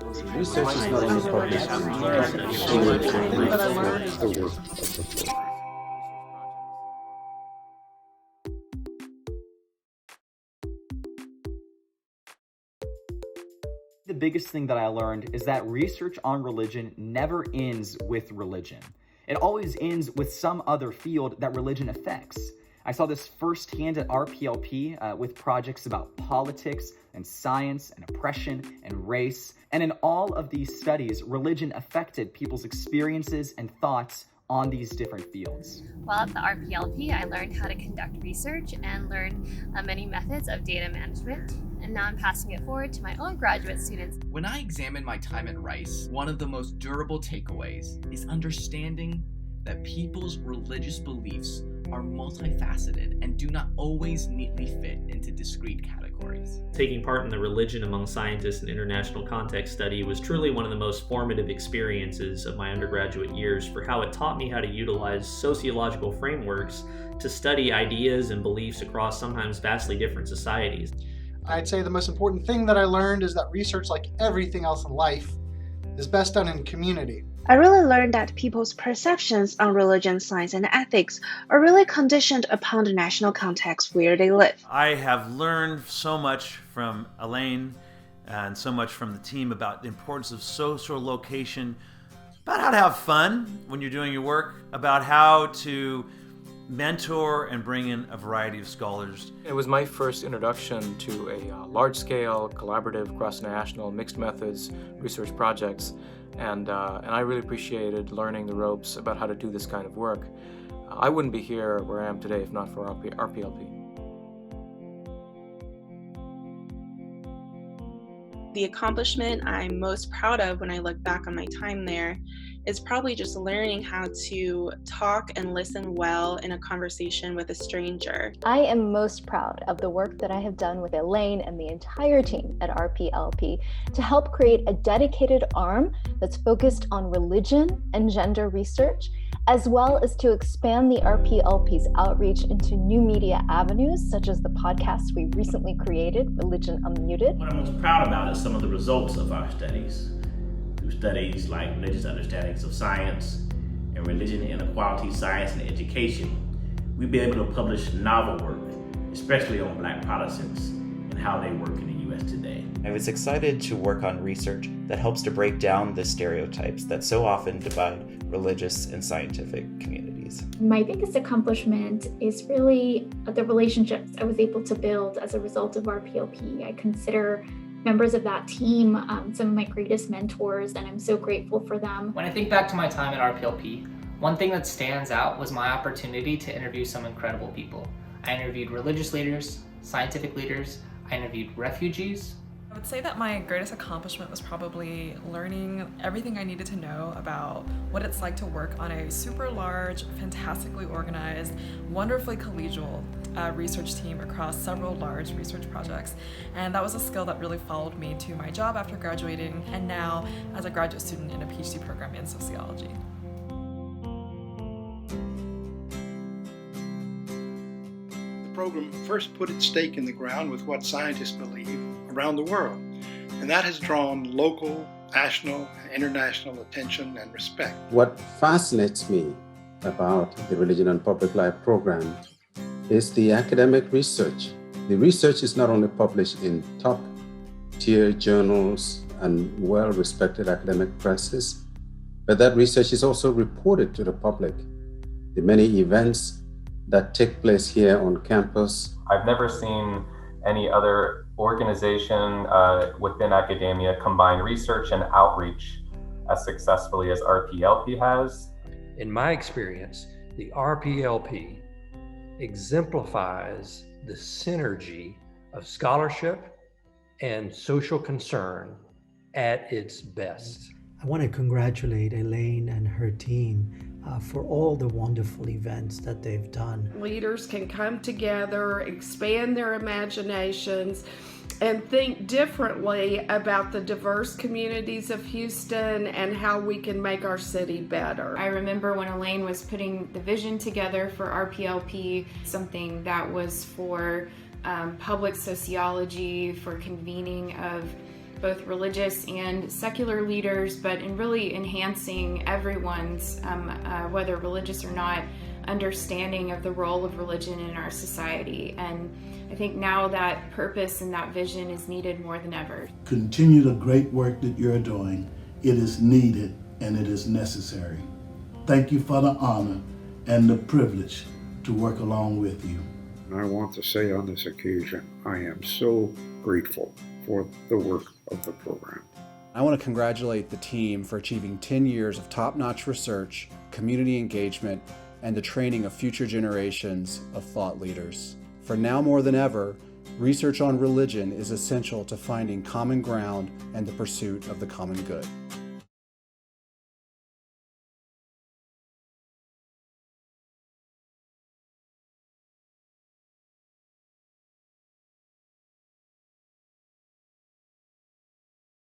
Research is not only published in top tier journals, but the work of the FORR. The biggest thing that I learned is that research on religion never ends with religion. It always ends with some other field that religion affects. I saw this firsthand at RPLP with projects about politics and science and oppression and race. And in all of these studies, religion affected people's experiences and thoughts on these different fields. While at the RPLP, I learned how to conduct research and learned many methods of data management. And now I'm passing it forward to my own graduate students. When I examine my time at Rice, one of the most durable takeaways is understanding that people's religious beliefs are multifaceted and do not always neatly fit into discrete categories. Taking part in the Religion Among Scientists and International Context study was truly one of the most formative experiences of my undergraduate years for how it taught me how to utilize sociological frameworks to study ideas and beliefs across sometimes vastly different societies. I'd say the most important thing that I learned is that research, like everything else in life, is best done in community. I really learned that people's perceptions on religion, science, and ethics are really conditioned upon the national context where they live. I have learned so much from Elaine and so much from the team about the importance of social location, about how to have fun when you're doing your work, about how to mentor and bring in a variety of scholars. It was my first introduction to a large-scale, collaborative, cross-national, mixed methods research projects, and I really appreciated learning the ropes about how to do this kind of work. I wouldn't be here where I am today if not for RPLP. The accomplishment I'm most proud of when I look back on my time there is probably just learning how to talk and listen well in a conversation with a stranger. I am most proud of the work that I have done with Elaine and the entire team at RPLP to help create a dedicated arm that's focused on religion and gender research, as well as to expand the RPLP's outreach into new media avenues, such as the podcast we recently created, Religion Unmuted. What I'm most proud about is some of the results of our studies. Through studies like Religious Understandings of Science and Religion, Inequality, Science, and Education, we've been able to publish novel work, especially on Black Protestants and how they work in the U.S. today. I was excited to work on research that helps to break down the stereotypes that so often divide religious and scientific communities. My biggest accomplishment is really the relationships I was able to build as a result of RPLP. I consider members of that team some of my greatest mentors, and I'm so grateful for them. When I think back to my time at RPLP, one thing that stands out was my opportunity to interview some incredible people. I interviewed religious leaders, scientific leaders, I interviewed refugees. I would say that my greatest accomplishment was probably learning everything I needed to know about what it's like to work on a super large, fantastically organized, wonderfully collegial research team across several large research projects. And that was a skill that really followed me to my job after graduating and now as a graduate student in a PhD program in sociology. The program first put its stake in the ground with what scientists believe around the world, and that has drawn local, national, and international attention and respect. What fascinates me about the Religion and Public Life program is the academic research. The research is not only published in top-tier journals and well-respected academic presses, but that research is also reported to the public. The many events that take place here on campus. I've never seen any other organization within academia combine research and outreach as successfully as RPLP has. In my experience, the RPLP exemplifies the synergy of scholarship and social concern at its best. I want to congratulate Elaine and her team for all the wonderful events that they've done. Leaders can come together, expand their imaginations, and think differently about the diverse communities of Houston and how we can make our city better. I remember when Elaine was putting the vision together for RPLP, something that was for public sociology, for convening of both religious and secular leaders, but in really enhancing everyone's, whether religious or not, understanding of the role of religion in our society. And I think now that purpose and that vision is needed more than ever. Continue the great work that you're doing. It is needed and it is necessary. Thank you for the honor and the privilege to work along with you. I want to say on this occasion, I am so grateful for the work of the program. I want to congratulate the team for achieving 10 years of top-notch research, community engagement, and the training of future generations of thought leaders. For now more than ever, research on religion is essential to finding common ground and the pursuit of the common good.